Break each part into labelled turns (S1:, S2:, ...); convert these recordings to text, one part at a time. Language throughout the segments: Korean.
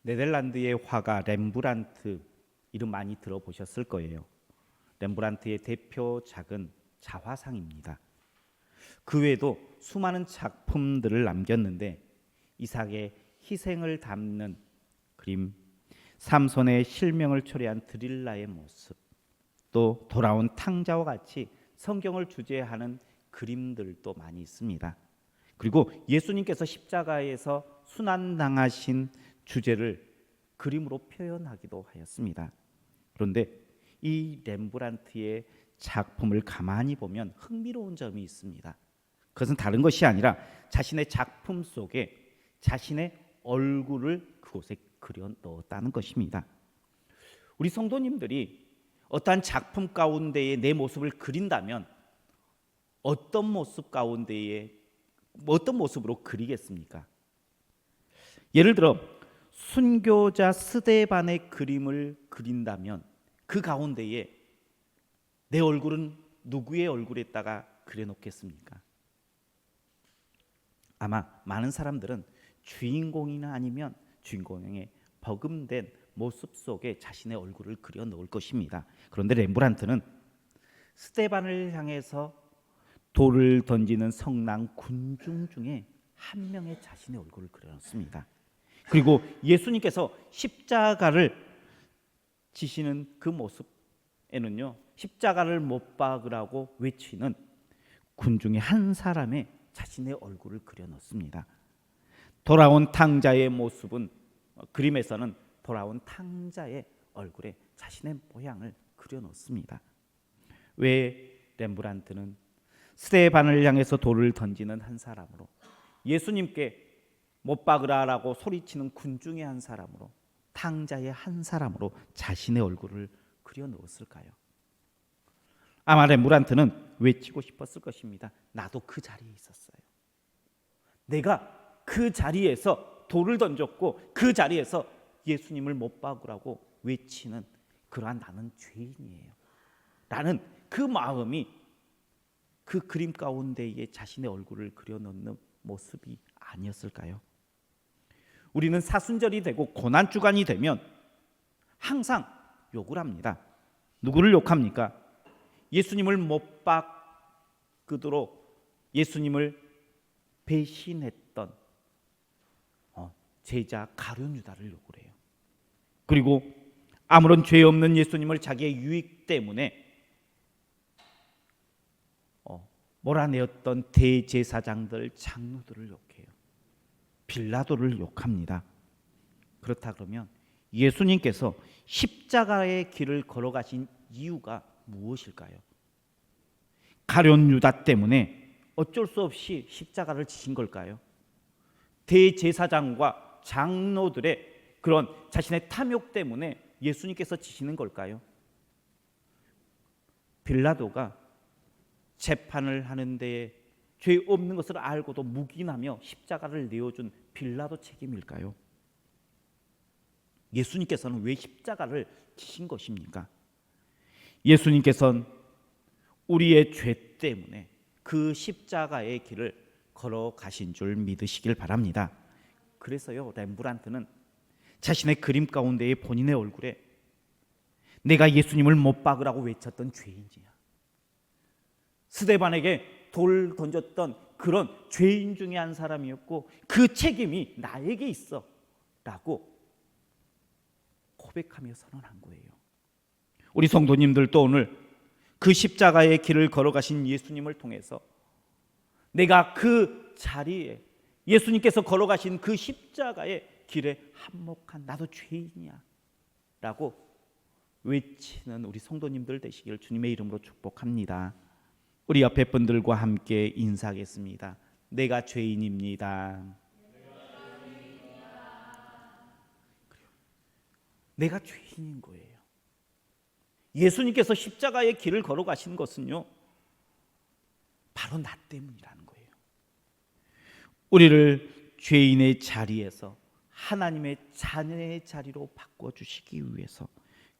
S1: 네덜란드의 화가 렘브란트 이름 많이 들어보셨을 거예요. 렘브란트의 대표작은 자화상입니다. 그 외에도 수많은 작품들을 남겼는데 이삭의 희생을 담는 그림, 삼손의 실명을 초래한 드릴라의 모습, 또 돌아온 탕자와 같이 성경을 주제하는 그림들도 많이 있습니다. 그리고 예수님께서 십자가에서 순환당하신 주제를 그림으로 표현하기도 하였습니다. 그런데 이 렘브란트의 작품을 가만히 보면 흥미로운 점이 있습니다. 그것은 다른 것이 아니라 자신의 작품 속에 자신의 얼굴을 그곳에 그려 넣었다는 것입니다. 우리 성도님들이 어떠한 작품 가운데에 내 모습을 그린다면 어떤 모습 가운데에 어떤 모습으로 그리겠습니까? 예를 들어 순교자 스데반의 그림을 그린다면 그 가운데에 내 얼굴은 누구의 얼굴에다가 그려놓겠습니까? 아마 많은 사람들은 주인공이나 아니면 주인공의 버금된 모습 속에 자신의 얼굴을 그려 넣을 것입니다. 그런데 렘브란트는 스데반을 향해서 돌을 던지는 성난 군중 중에 한 명의 자신의 얼굴을 그려놨습니다. 그리고 예수님께서 십자가를 지시는 그 모습에는요, 십자가를 못 박으라고 외치는 군중의 한 사람의 자신의 얼굴을 그려놓습니다. 돌아온 탕자의 모습은 그림에서는 돌아온 탕자의 얼굴에 자신의 모양을 그려놓습니다. 왜 렘브란트는 스데반을 향해서 돌을 던지는 한 사람으로, 예수님께 못 박으라라고 소리치는 군중의 한 사람으로, 탕자의 한 사람으로 자신의 얼굴을 그려놓았을까요? 아마 렘브란트는 외치고 싶었을 것입니다. 나도 그 자리에 있었어요. 내가 그 자리에서 돌을 던졌고 그 자리에서 예수님을 못 박으라고 외치는 그러한 나는 죄인이에요. 라는 그 마음이 그 그림 가운데에 자신의 얼굴을 그려놓는 모습이 아니었을까요? 우리는 사순절이 되고 고난주간이 되면 항상 욕을 합니다. 누구를 욕합니까? 예수님을 못 박도록 예수님을 배신했던 제자 가룟 유다를 욕을 해요. 그리고 아무런 죄 없는 예수님을 자기의 유익 때문에 몰아내었던 대제사장들, 장로들을 욕해요. 빌라도를 욕합니다. 그렇다 그러면 예수님께서 십자가의 길을 걸어가신 이유가 무엇일까요? 가룟 유다 때문에 어쩔 수 없이 십자가를 지신 걸까요? 대제사장과 장로들의 그런 자신의 탐욕 때문에 예수님께서 지시는 걸까요? 빌라도가 재판을 하는 데에 죄 없는 것을 알고도 묵인하며 십자가를 내어준 빌라도 책임일까요? 예수님께서는 왜 십자가를 지신 것입니까? 예수님께서는 우리의 죄 때문에 그 십자가의 길을 걸어가신 줄 믿으시길 바랍니다. 그래서요, 렘브란트는 자신의 그림 가운데의 본인의 얼굴에 내가 예수님을 못 박으라고 외쳤던 죄인이야, 스데반에게 돌 던졌던 그런 죄인 중에 한 사람이었고 그 책임이 나에게 있어 라고 고백하며 선언한 거예요. 우리 성도님들도 오늘 그 십자가의 길을 걸어가신 예수님을 통해서 내가 그 자리에 예수님께서 걸어가신 그 십자가의 길에 한몫한 나도 죄인이야 라고 외치는 우리 성도님들 되시길 주님의 이름으로 축복합니다. 우리 옆에 분들과 함께 인사하겠습니다. 내가 죄인입니다. 내가 죄인인 거예요. 예수님께서 십자가의 길을 걸어가신 것은요, 바로 나 때문이라는 거예요. 우리를 죄인의 자리에서 하나님의 자녀의 자리로 바꿔주시기 위해서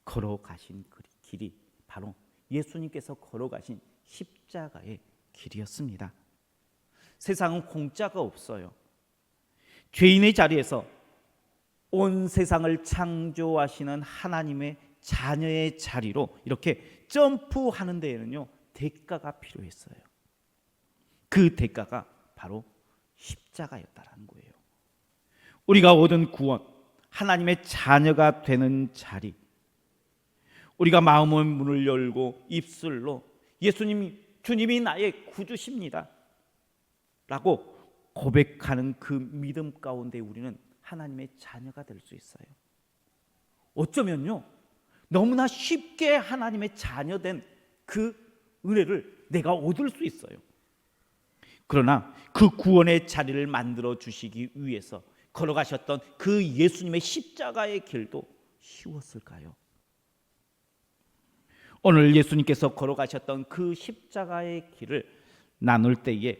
S1: 걸어가신 길이 바로 예수님께서 걸어가신 십자가의 길이었습니다. 세상은 공짜가 없어요. 죄인의 자리에서 온 세상을 창조하시는 하나님의 자녀의 자리로 이렇게 점프하는 데에는요, 대가가 필요했어요. 그 대가가 바로 십자가였다라는 거예요. 우리가 얻은 구원, 하나님의 자녀가 되는 자리, 우리가 마음의 문을 열고 입술로 주님이 나의 구주십니다 라고 고백하는 그 믿음 가운데 우리는 하나님의 자녀가 될 수 있어요. 어쩌면요, 너무나 쉽게 하나님의 자녀된 그 은혜를 내가 얻을 수 있어요. 그러나 그 구원의 자리를 만들어 주시기 위해서 걸어가셨던 그 예수님의 십자가의 길도 쉬웠을까요? 오늘 예수님께서 걸어가셨던 그 십자가의 길을 나눌 때에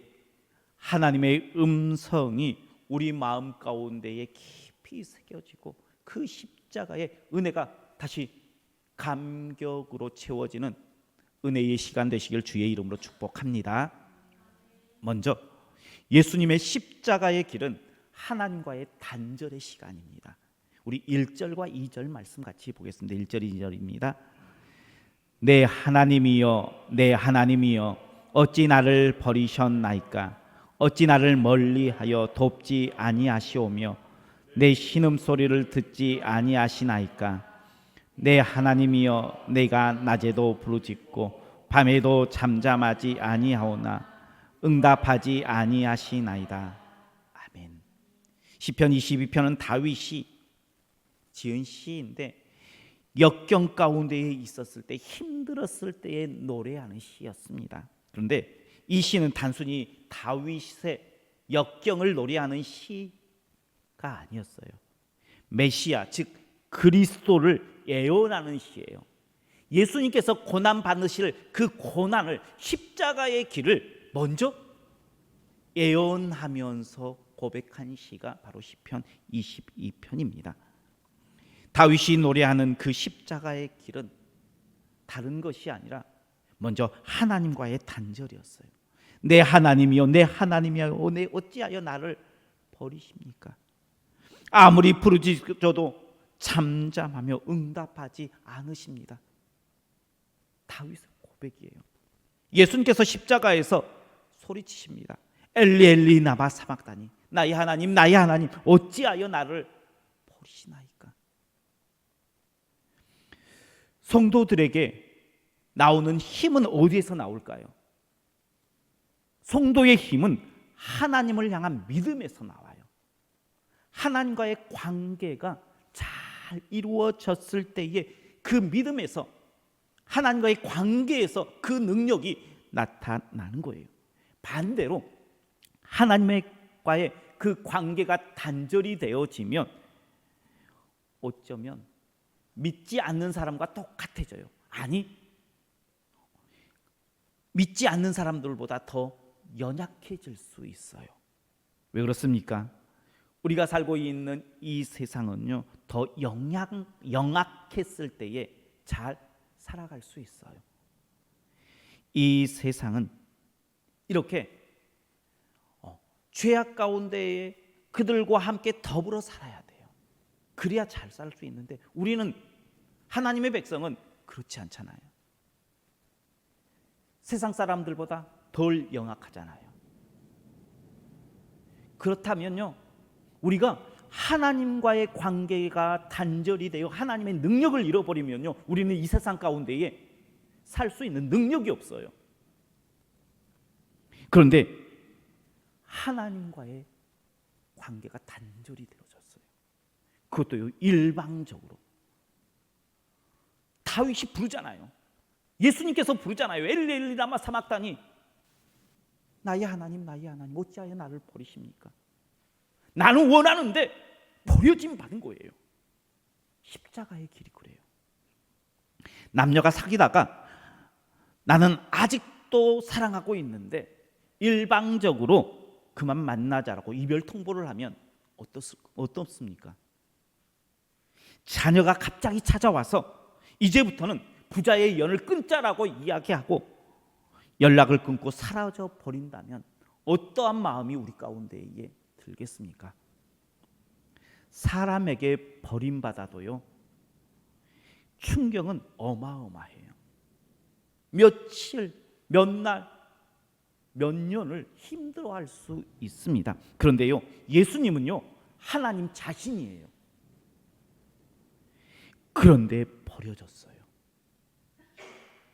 S1: 하나님의 음성이 우리 마음 가운데에 깊이 새겨지고 그 십자가의 은혜가 다시 감격으로 채워지는 은혜의 시간 되시길 주의 이름으로 축복합니다. 먼저 예수님의 십자가의 길은 하나님과의 단절의 시간입니다. 우리 1절과 2절 말씀 같이 보겠습니다. 1절 2절입니다. 내 하나님이여 내 하나님이여 어찌 나를 버리셨나이까. 어찌 나를 멀리하여 돕지 아니하시오며 내 신음소리를 듣지 아니하시나이까. 내 하나님이여 내가 낮에도 부르짖고 밤에도 잠잠하지 아니하오나 응답하지 아니하시나이다. 아멘. 시편 22편은 다윗이 지은 시인데 역경 가운데에 있었을 때, 힘들었을 때에 노래하는 시였습니다. 그런데 이 시는 단순히 다윗의 역경을 노래하는 시가 아니었어요. 메시아, 즉 그리스도를 예언하는 시예요. 예수님께서 고난 받으실 그 고난을, 십자가의 길을 먼저 예언하면서 고백한 시가 바로 시편 22편입니다. 다윗이 노래하는 그 십자가의 길은 다른 것이 아니라 먼저 하나님과의 단절이었어요. 내 하나님이여 내 하나님이여 어찌하여 나를 버리십니까? 아무리 부르짖어도 잠잠하며 응답하지 않으십니다. 다윗의 고백이에요. 예수님께서 십자가에서 소리치십니다. 엘리 엘리 나마 사막다니, 나의 하나님 나의 하나님 어찌하여 나를 버리시나이까. 성도들에게 나오는 힘은 어디에서 나올까요? 성도의 힘은 하나님을 향한 믿음에서 나와요. 하나님과의 관계가 잘 이루어졌을 때에 그 믿음에서, 하나님과의 관계에서 그 능력이 나타나는 거예요. 반대로 하나님과의 그 관계가 단절이 되어지면 어쩌면 믿지 않는 사람과 똑같아져요. 아니, 믿지 않는 사람들보다 더 연약해질 수 있어요. 왜 그렇습니까? 우리가 살고 있는 이 세상은요, 더 영악했을 때에 잘 살아갈 수 있어요. 이 세상은 이렇게 죄악 가운데에 그들과 함께 더불어 살아야 돼요. 그래야 잘 살 수 있는데 우리는, 하나님의 백성은 그렇지 않잖아요. 세상 사람들보다 덜 영악하잖아요. 그렇다면요, 우리가 하나님과의 관계가 단절이 되어 하나님의 능력을 잃어버리면요, 우리는 이 세상 가운데에 살 수 있는 능력이 없어요. 그런데 하나님과의 관계가 단절이 되어졌어요. 그것도 일방적으로. 다윗이 부르잖아요. 예수님께서 부르잖아요. 엘리 엘리 라마 사막다니, 나의 하나님 나의 하나님 어찌하여 나를 버리십니까? 나는 원하는데 버려짐 받은 거예요. 십자가의 길이 그래요. 남녀가 사귀다가 나는 아직도 사랑하고 있는데 일방적으로 그만 만나자라고 이별 통보를 하면 어떻습니까? 자녀가 갑자기 찾아와서 이제부터는 부자의 연을 끊자라고 이야기하고 연락을 끊고 사라져 버린다면 어떠한 마음이 우리 가운데에 들겠습니까? 사람에게 버림받아도요, 충격은 어마어마해요. 며칠, 몇 날, 몇 년을 힘들어할 수 있습니다. 그런데요, 예수님은요, 하나님 자신이에요. 그런데 버려졌어요.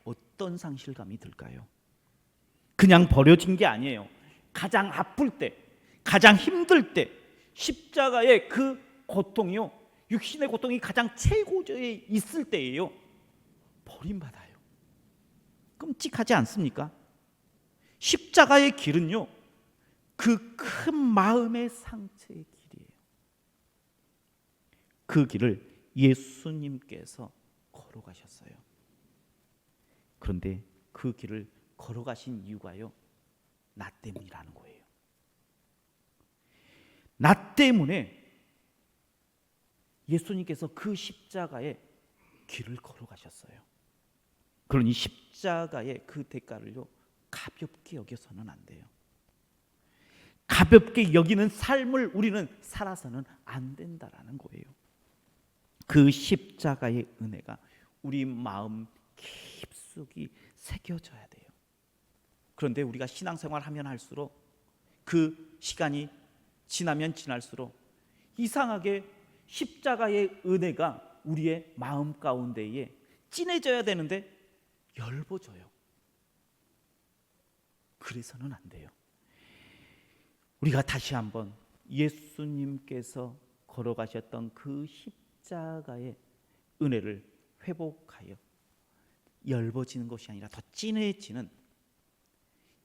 S1: 어떤 상실감이 들까요? 그냥 버려진 게 아니에요. 가장 아플 때, 가장 힘들 때, 십자가의 그 고통이요, 육신의 고통이 가장 최고조에 있을 때예요, 버림받아요. 끔찍하지 않습니까? 십자가의 길은요, 그 큰 마음의 상처의 길이에요. 그 길을 예수님께서 걸어가셨어요. 그런데 그 길을 걸어가신 이유가요, 나 때문이라는 거예요. 나 때문에 예수님께서 그 십자가의 길을 걸어가셨어요. 그러니 십자가의 그 대가를요, 가볍게 여겨서는 안 돼요. 가볍게 여기는 삶을 우리는 살아서는 안 된다라는 거예요. 그 십자가의 은혜가 우리 마음 깊숙이 새겨져야 돼요. 그런데 우리가 신앙생활 하면 할수록, 그 시간이 지나면 지날수록 이상하게 십자가의 은혜가 우리의 마음 가운데에 진해져야 되는데 엷어져요. 그래서는 안 돼요. 우리가 다시 한번 예수님께서 걸어가셨던 그 십자가의 은혜를 회복하여 엷어지는 것이 아니라 더 진해지는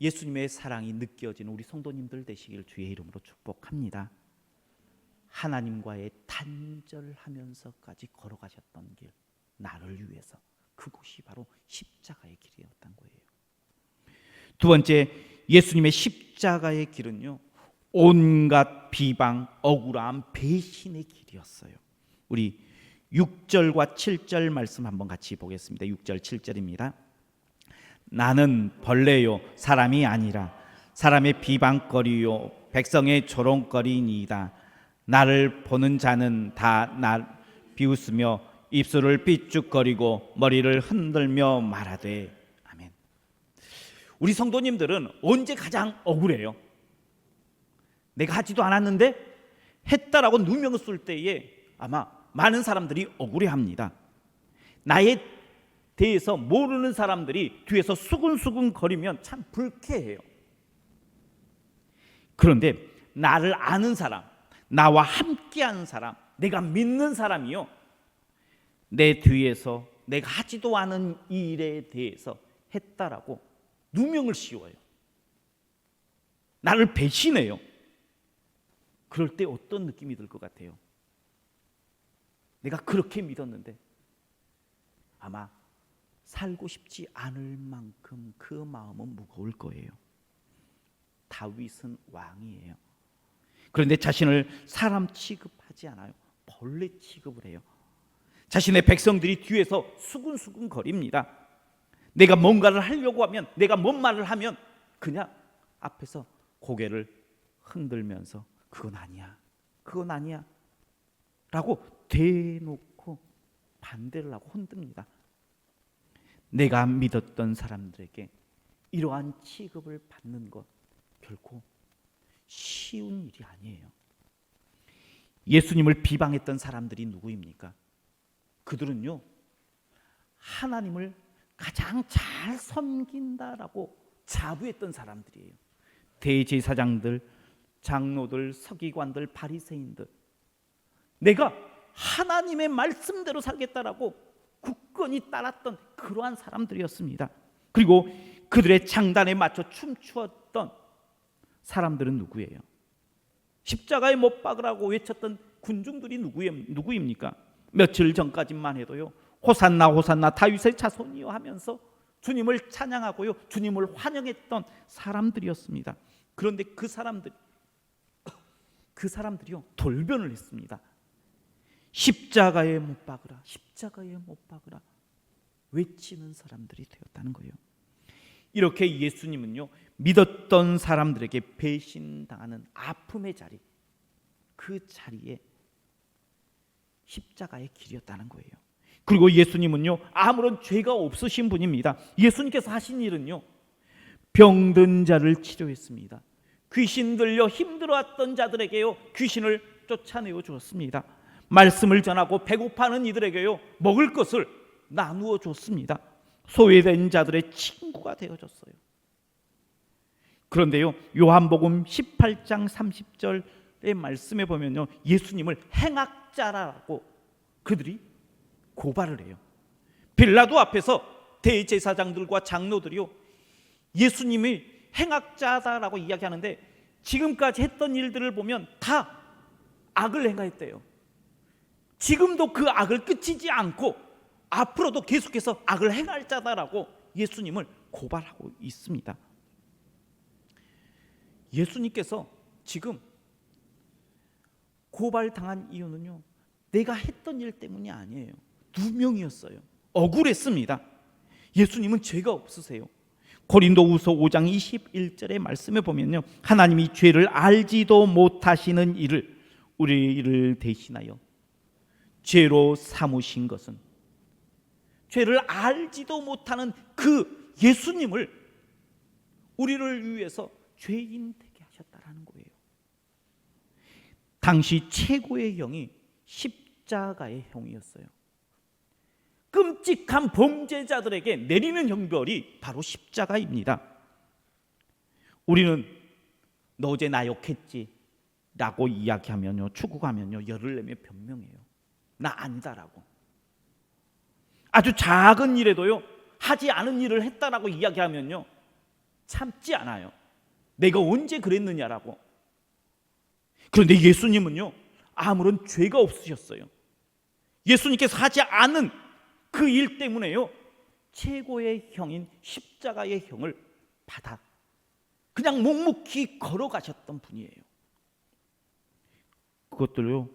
S1: 예수님의 사랑이 느껴지는 우리 성도님들 되시길 주의 이름으로 축복합니다. 하나님과의 단절하면서까지 걸어가셨던 길, 나를 위해서, 그곳이 바로 십자가의 길이었던 거예요. 두 번째, 예수님의 십자가의 길은요, 온갖 비방, 억울함, 배신의 길이었어요. 우리 6절과 7절 말씀 한번 같이 보겠습니다. 6절 7절입니다. 나는 벌레요 사람이 아니라 사람의 비방거리요 백성의 조롱거리니이다. 나를 보는 자는 다 날 비웃으며 입술을 삐죽거리고 머리를 흔들며 말하되. 아멘. 우리 성도님들은 언제 가장 억울해요? 내가 하지도 않았는데 했다라고 누명을 쓸 때에 아마 많은 사람들이 억울해합니다. 나에 대해서 모르는 사람들이 뒤에서 수근수근 거리면 참 불쾌해요. 그런데 나를 아는 사람, 나와 함께하는 사람, 내가 믿는 사람이요, 내 뒤에서 내가 하지도 않은 일에 대해서 했다라고 누명을 씌워요. 나를 배신해요. 그럴 때 어떤 느낌이 들 것 같아요? 내가 그렇게 믿었는데 아마 살고 싶지 않을 만큼 그 마음은 무거울 거예요. 다윗은 왕이에요. 그런데 자신을 사람 취급하지 않아요. 벌레 취급을 해요. 자신의 백성들이 뒤에서 수근수근 거립니다. 내가 뭔가를 하려고 하면, 내가 뭔 말을 하면 그냥 앞에서 고개를 흔들면서 그건 아니야, 그건 아니야 라고 대놓고 반대를 하고 흔듭니다. 내가 믿었던 사람들에게 이러한 취급을 받는 것 결코 쉬운 일이 아니에요. 예수님을 비방했던 사람들이 누구입니까? 그들은요, 하나님을 가장 잘 섬긴다라고 자부했던 사람들이에요. 대제사장들, 장로들, 서기관들, 바리새인들, 내가 하나님의 말씀대로 살겠다라고 굳건히 따랐던 그러한 사람들이었습니다. 그리고 그들의 장단에 맞춰 춤추었던 사람들은 누구예요? 십자가에 못 박으라고 외쳤던 군중들이 누구입니까? 며칠 전까지만 해도요, 호산나 호산나 다윗의 자손이요 하면서 주님을 찬양하고요, 주님을 환영했던 사람들이었습니다. 그런데 그 사람들이요 돌변을 했습니다. 십자가에 못 박으라, 십자가에 못 박으라 외치는 사람들이 되었다는 거예요. 이렇게 예수님은요, 믿었던 사람들에게 배신당하는 아픔의 자리, 그 자리에 십자가의 길이었다는 거예요. 그리고 예수님은요, 아무런 죄가 없으신 분입니다. 예수님께서 하신 일은요, 병든 자를 치료했습니다. 귀신 들려 힘들어했던 자들에게요, 귀신을 쫓아내어 주었습니다. 말씀을 전하고 배고파하는 이들에게요, 먹을 것을 나누어 줬습니다. 소외된 자들의 친구가 되어줬어요. 그런데요, 요한복음 18장 30절의 말씀에 보면요, 예수님을 행악자라고 그들이 고발을 해요. 빌라도 앞에서 대제사장들과 장로들이요, 예수님이 행악자다라고 이야기하는데 지금까지 했던 일들을 보면 다 악을 행하였대요. 지금도 그 악을 끝이지 않고 앞으로도 계속해서 악을 행할 자다라고 예수님을 고발하고 있습니다. 예수님께서 지금 고발당한 이유는요, 내가 했던 일 때문이 아니에요. 누명이었어요. 억울했습니다. 예수님은 죄가 없으세요. 고린도후서 5장 21절의 말씀에 보면요, 하나님이 죄를 알지도 못하시는 이를 우리를 대신하여 죄로 삼으신 것은, 죄를 알지도 못하는 그 예수님을 우리를 위해서 죄인 되게 하셨다라는 거예요. 당시 최고의 형이 십자가의 형이었어요. 끔찍한 범죄자들에게 내리는 형벌이 바로 십자가입니다. 우리는 너 어제 나 욕했지 라고 이야기하면요, 추궁하면요, 열을 내며 변명해요. 나 아니다라고. 아주 작은 일에도요, 하지 않은 일을 했다라고 이야기하면요, 참지 않아요. 내가 언제 그랬느냐라고. 그런데 예수님은요, 아무런 죄가 없으셨어요. 예수님께서 하지 않은 그 일 때문에요, 최고의 형인 십자가의 형을 받아 그냥 묵묵히 걸어가셨던 분이에요. 그것들요,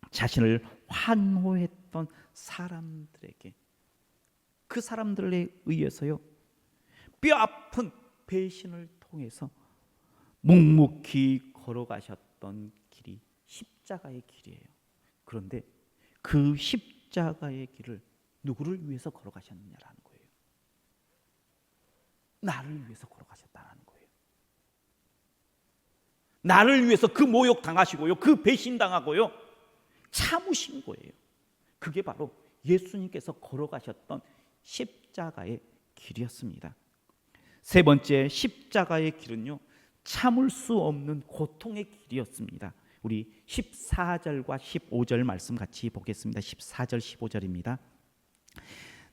S1: 자신을 환호했던 사람들에게, 그 사람들에 의해서요, 뼈아픈 배신을 통해서 묵묵히 걸어가셨던 길이 십자가의 길이에요. 그런데 그 십자가의 길을 누구를 위해서 걸어가셨느냐라는 거예요. 나를 위해서 걸어가셨다는 거예요. 나를 위해서 그 모욕 당하시고요, 그 배신 당하고요, 참으신 거예요. 그게 바로 예수님께서 걸어가셨던 십자가의 길이었습니다. 세 번째, 십자가의 길은요, 참을 수 없는 고통의 길이었습니다. 우리 14절과 15절 말씀 같이 보겠습니다. 14절 15절입니다.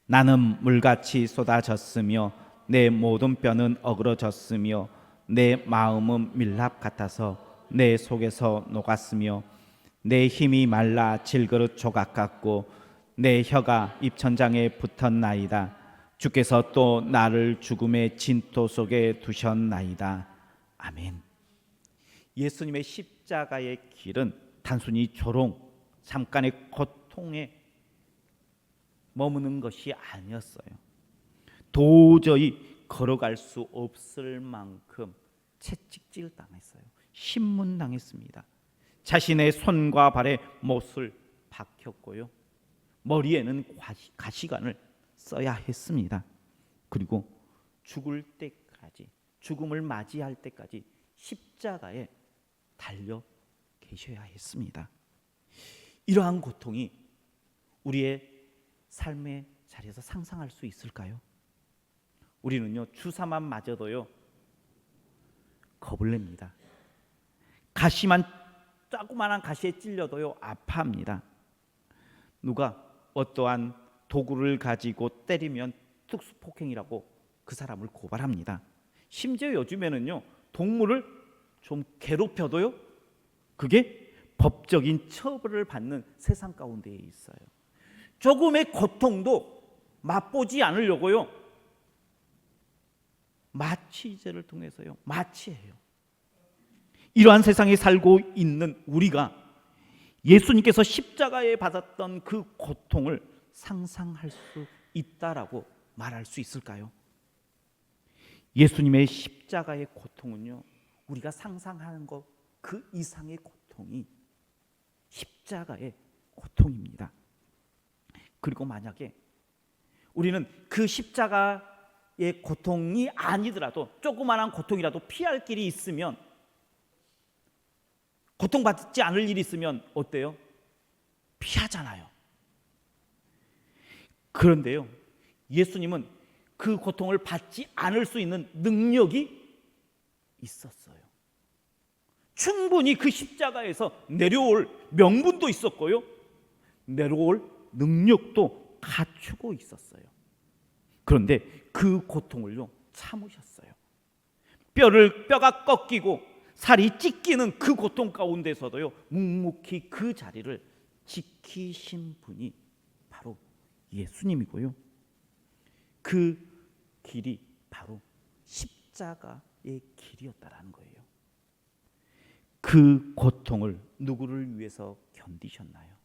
S1: 나는 물같이 쏟아졌으며 내 모든 뼈는 어그러졌으며 내 마음은 밀랍 같아서 내 속에서 녹았으며 내 힘이 말라 질그릇 조각 같고 내 혀가 입천장에 붙었나이다. 주께서 또 나를 죽음의 진토 속에 두셨나이다. 아멘. 예수님의 십자가의 길은 단순히 조롱, 잠깐의 고통에 머무는 것이 아니었어요. 도저히 걸어갈 수 없을 만큼 채찍질 당했어요. 신문 당했습니다. 자신의 손과 발에 못을 박혔고요, 머리에는 가시관을 써야 했습니다. 그리고 죽을 때까지, 죽음을 맞이할 때까지 십자가에 달려 계셔야 했습니다. 이러한 고통이 우리의 삶의 자리에서 상상할 수 있을까요? 우리는요, 주사만 맞아도요 겁을 냅니다. 가시만, 조그만한 가시에 찔려도요 아파합니다. 누가 어떠한 도구를 가지고 때리면 특수폭행이라고 그 사람을 고발합니다. 심지어 요즘에는요, 동물을 좀 괴롭혀도요, 그게 법적인 처벌을 받는 세상 가운데에 있어요. 조금의 고통도 맛보지 않으려고요, 마취제를 통해서요 마취해요. 이러한 세상에 살고 있는 우리가 예수님께서 십자가에 받았던 그 고통을 상상할 수 있다라고 말할 수 있을까요? 예수님의 십자가의 고통은요, 우리가 상상하는 것 그 이상의 고통이 십자가의 고통입니다. 고통입니다. 그리고 만약에 우리는 그 십자가의 고통이 아니더라도 조그마한 고통이라도 피할 길이 있으면, 고통받지 않을 일이 있으면 어때요? 피하잖아요. 그런데요, 예수님은 그 고통을 받지 않을 수 있는 능력이 있었어요. 충분히 그 십자가에서 내려올 명분도 있었고요, 내려올 능력도 갖추고 있었어요. 그런데 그 고통을요 참으셨어요. 뼈가 꺾이고 살이 찢기는 그 고통 가운데서도요 묵묵히 그 자리를 지키신 분이 바로 예수님이고요, 그 길이 바로 십자가의 길이었다라는 거예요. 그 고통을 누구를 위해서 견디셨나요?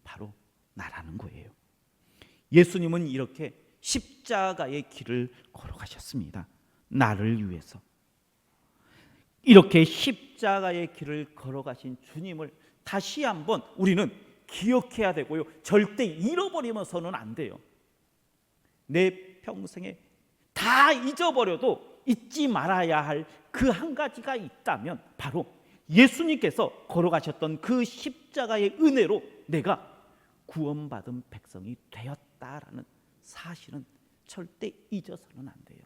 S1: 바로 나라는 거예요. 예수님은 이렇게 십자가의 길을 걸어가셨습니다. 나를 위해서. 이렇게 십자가의 길을 걸어가신 주님을 다시 한번 우리는 기억해야 되고요, 절대 잃어버리면서는 안 돼요. 내 평생에 다 잊어버려도 잊지 말아야 할 그 한 가지가 있다면 바로 예수님께서 걸어가셨던 그 십자가의 은혜로 내가 구원받은 백성이 되었다라는 사실은 절대 잊어서는 안 돼요.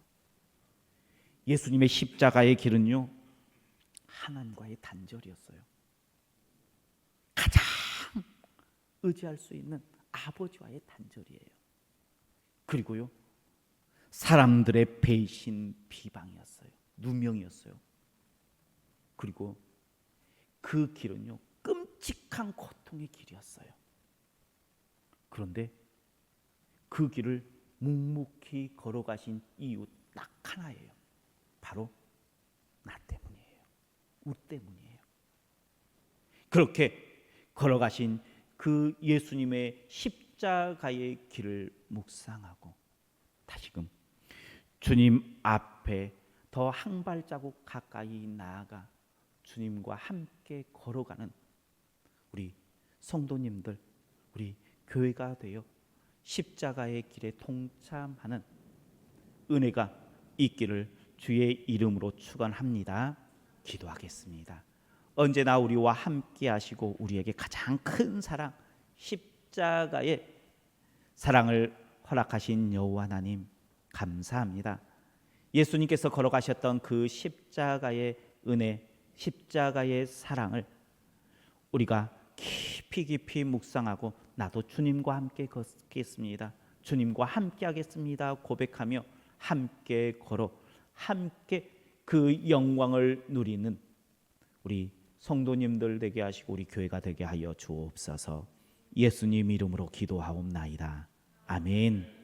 S1: 예수님의 십자가의 길은요 하나님과의 단절이었어요. 가장 의지할 수 있는 아버지와의 단절이에요. 그리고요 사람들의 배신 비방이었어요. 누명이었어요. 그리고 그 길은요 끔찍한 고통의 길이었어요. 그런데 그 길을 묵묵히 걸어가신 이유 딱 하나예요. 바로 나 때문이에요. 우리 때문이에요. 그렇게 걸어가신 그 예수님의 십자가의 길을 묵상하고 다시금 주님 앞에 더 한 발자국 가까이 나아가 주님과 함께 걸어가는 우리 성도님들, 우리 교회가 되어 십자가의 길에 동참하는 은혜가 있기를 주의 이름으로 축원합니다. 기도하겠습니다. 언제나 우리와 함께 하시고 우리에게 가장 큰 사랑, 십자가의 사랑을 허락하신 여호와 하나님 감사합니다. 예수님께서 걸어가셨던 그 십자가의 은혜, 십자가의 사랑을 우리가 깊이 묵상하고 나도 주님과 함께 걷겠습니다, 주님과 함께 하겠습니다 고백하며 함께 걸어 함께 그 영광을 누리는 우리 성도님들 되게 하시고 우리 교회가 되게 하여 주옵소서. 예수님 이름으로 기도하옵나이다. 아멘.